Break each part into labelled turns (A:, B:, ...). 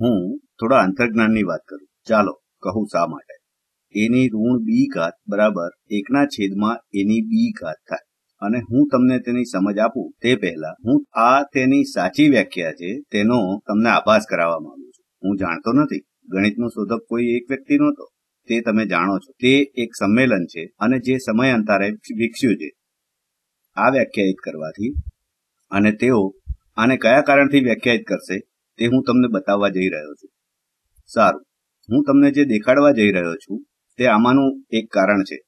A: હું થોડા અંતર્જ્ઞાનની વાત કરું. ચાલો કહું શા માટે. એની ઋણ બી ઘાત બરાબર 1/માં એની બી ઘાત થાય. અને હું તમને તેની સમજ આપું તે પહેલા હું આ તેની સાચી વ્યાખ્યા છે તેનો તમને આભાસ કરાવવા માંગુ છું. હું જાણતો નથી. ગણિતનો શોધક કોઈ એક વ્યક્તિ નહોતો. તે તમે જાણો છો. તે એક સંમેલન છે અને જે સમયાંતરે વિકસ્યું છે આ વ્યાખ્યાયિત કરવાથી. અને તેઓ આને કયા કારણથી વ્યાખ્યાયિત કરશે તે હું તમને બતાવવા જઈ રહ્યો છું. સારું, હું તમને જે દેખાડવા જઈ રહ્યો છું તે આમાંનું એક કારણ છે.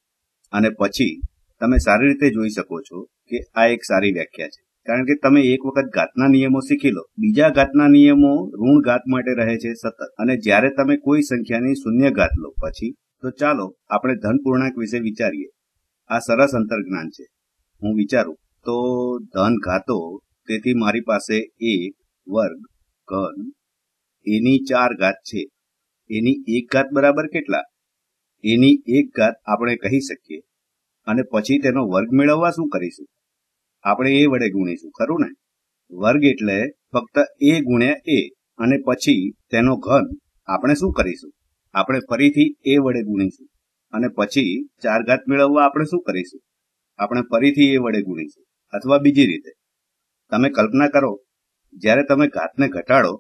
A: અને પછી તમે સારી રીતે જોઈ શકો છો કે આ એક સારી વ્યાખ્યા છે. કારણ કે તમે એક વખત ઘાતના નિયમો શીખી લો. બીજા ઘાતના નિયમો ઋણ ઘાત માટે રહે છે સતત. અને જ્યારે તમે કોઈ સંખ્યાની શૂન્ય ઘાત લો પછી, તો ચાલો આપણે ધન પૂર્ણાંક વિશે વિચારીએ. આ સરસ અંતર્જ્ઞાન છે. હું વિચારું તો ધન ઘાતો, તેથી મારી પાસે 1 વર્ગ ઘન એની 4 ઘાત છે. એની 1 ઘાત બરાબર કેટલા? એની 1 ઘાત આપણે કહી શકીએ. અને પછી તેનો વર્ગ મેળવવા શું કરીશું? આપણે એ વડે ગુણીશું, ખરું ને? વર્ગ એટલે ફક્ત a ગુણ્યા a. અને પછી તેનો ઘન આપણે શું કરીશું? આપણે ફરીથી a વડે ગુણીશું. અને પછી 4 ઘાત મેળવવા આપણે શું કરીશું? આપણે ફરીથી a વડે ગુણીશું. અથવા બીજી રીતે તમે કલ્પના કરો, જ્યારે તમે ઘાતને ઘટાડો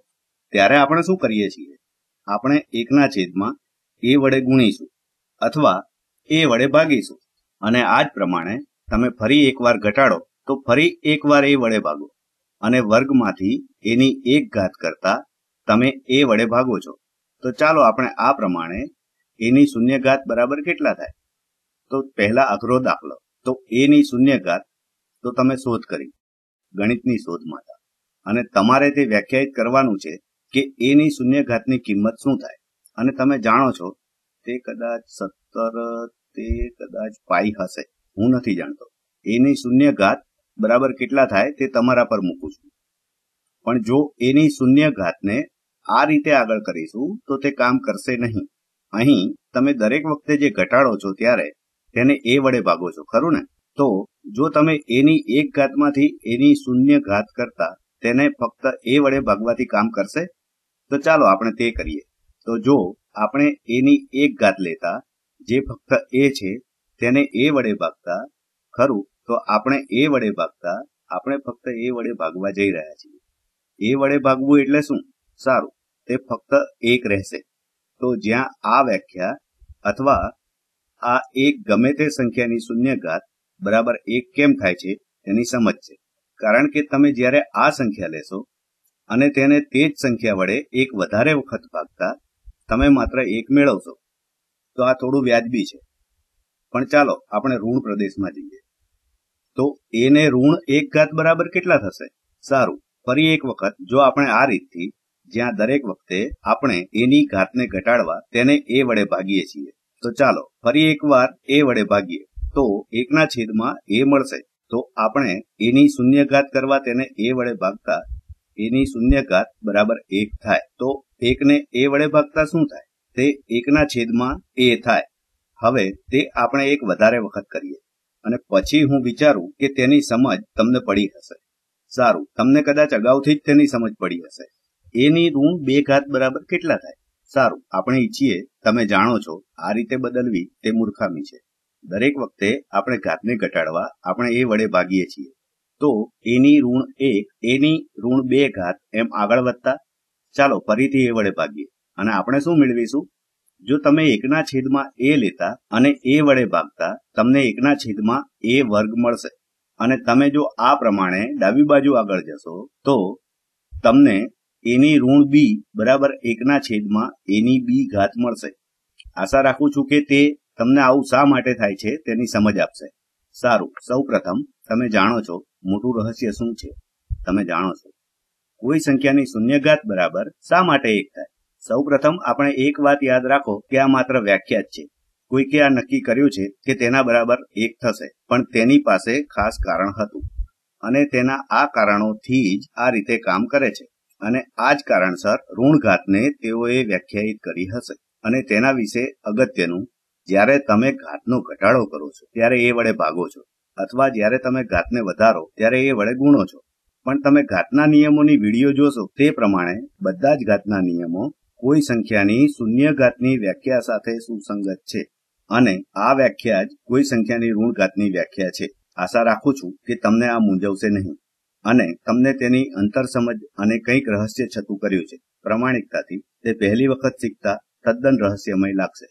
A: ત્યારે આપણે શું કરીએ છીએ? આપણે 1/a વડે ગુણીશું અથવા a વડે ભાગીશું. અને આ જ પ્રમાણે તમે ફરી એકવાર ઘટાડો તો ફરી એકવાર a વડે ભાગો. અને વર્ગમાંથી એની 1 ઘાત કરતા તમે a વડે ભાગો છો. તો ચાલો આપણે આ પ્રમાણે એની શૂન્ય ઘાત બરાબર કેટલા થાય? તો પહેલા અઘરો દાખલો. તો એની શૂન્ય ઘાત તો તમે શોધ કરી, ગણિતની શોધમાં હતા. અને તમારે તે વ્યાખ્યાયિત કરવાનું છે કે એની શૂન્ય ઘાતની કિંમત શું થાય. અને તમે જાણો છો તે કદાચ 17, તે કદાચ પાઈ હશે. હું નથી જાણતો. એની શૂન્ય ઘાત બરાબર કેટલા થાય તે તમારા પર મૂકું છું. પણ જો એની શૂન્ય ઘાતને આ રીતે આગળ કરીશું તો તે કામ કરશે નહીં. અહીં તમે દરેક વખતે જે ઘટાડો છો ત્યારે તેને a વડે ભાગો છો, ખરું ને? તો જો તમે એની 1 ઘાતમાંથી એની શૂન્ય ઘાત કરતા તેને ફક્ત a વડે ભાગવાથી કામ કરશે? તો ચાલો આપણે તે કરીએ. તો જો આપણે એની 1 ઘાત લેતા જે ફક્ત a છે તેને a વડે ભાગતા, ખરું? તો આપણે a વડે ભાગતા આપણે ફક્ત a વડે ભાગવા જઈ રહ્યા છીએ. a વડે ભાગવું એટલે શું? સારું, તે ફક્ત 1 રહેશે. તો જ્યાં આ વ્યાખ્યા અથવા આ એક ગમે તે સંખ્યાની શૂન્ય ઘાત બરાબર 1 કેમ થાય છે તેની સમજ છે. કારણ કે તમે જ્યારે આ સંખ્યા લેશો અને તેને તે જ સંખ્યા વડે 1 વધારે વખત ભાગતા તમે માત્ર 1 મેળવશો. તો આ થોડું વ્યાજબી છે. પણ ચાલો આપણે ઋણ પ્રદેશમાં જઈએ. તો એને ઋણ 1 ઘાત બરાબર કેટલા થશે? સારું, ફરી એક વખત જો આપણે આ રીતથી, જ્યાં દરેક વખતે આપણે એની ઘાતને ઘટાડવા તેને a વડે ભાગીએ છીએ, તો ચાલો ફરી એકવાર a વડે ભાગીએ. તો 1/a મળશે. તો આપણે એની શૂન્ય ઘાત કરવા તેને a વડે ભાગતા એની શૂન્ય ઘાત બરાબર 1 થાય. તો 1ને a વડે ભાગતા શું થાય? તે 1/a થાય. હવે તે આપણે એક વધારે વખત કરીએ અને પછી હું વિચારું કે તેની સમજ તમને પડી હશે. સારું, તમને કદાચ અગાઉથી જ તેની સમજ પડી હશે. એની ઋણ 2 ઘાત બરાબર કેટલા થાય? સારું, આપણે ઈચ્છીએ, તમે જાણો છો, આ રીતે બદલવી તે મૂર્ખામી છે. દરેક વખતે આપણે ઘાતને ઘટાડવા આપણે a વડે ભાગીએ છીએ. તો એની ઋણ 1, એની ઋણ 2 ઘાત એમ આગળ વધતા ચાલો ફરીથી a વડે ભાગીએ. અને આપણે શું મેળવીશું? જો તમે 1/a લેતા અને a વડે ભાગતા તમને 1/a વર્ગ મળશે. અને તમે જો આ પ્રમાણે ડાબી બાજુ આગળ જશો તો તમને એની ઋણ b બરાબર 1/a b ઘાત મળશે. આશા રાખું છું કે તે તમને આવું શા માટે થાય છે તેની સમજ આપશે. સારું, સૌ પ્રથમ તમે જાણો છો મોટું રહસ્ય શું છે. તમે જાણો છો કોઈ સંખ્યાની શૂન્ય ઘાત બરાબર શા માટે 1 થાય? સૌ પ્રથમ આપણે એક વાત યાદ રાખો કે આ માત્ર વ્યાખ્યા જ છે. કોઈકે આ નક્કી કર્યું છે કે તેના બરાબર 1 થશે, પણ તેની પાસે ખાસ કારણ હતું અને તેના આ કારણોથી જ આ રીતે કામ કરે છે. અને આ જ કારણસર ઋણ ઘાતને તેઓએ વ્યાખ્યાયિત કરી હશે. અને તેના વિશે અગત્યનું, જ્યારે તમે ઘાતનો ઘટાડો કરો છો ત્યારે a વડે ભાગો છો, અથવા જ્યારે તમે ઘાતને વધારો ત્યારે a વડે ગુણો છો. પણ તમે ઘાતના નિયમોની વિડીયો જોશો તે પ્રમાણે બધા જ ઘાતના નિયમો કોઈ સંખ્યાની શૂન્ય ઘાતની વ્યાખ્યા સાથે સુસંગત છે અને આ વ્યાખ્યા જ કોઈ સંખ્યાની ઋણ ઘાતની વ્યાખ્યા છે. આશા રાખું છું કે તમને આ મૂંઝવશે નહીં અને તમને તેની અંતરસમજ અને કંઈક રહસ્ય છતું કર્યું છે. પ્રમાણિકતાથી તે પહેલી વખત શીખતા તદ્દન રહસ્યમય લાગશે.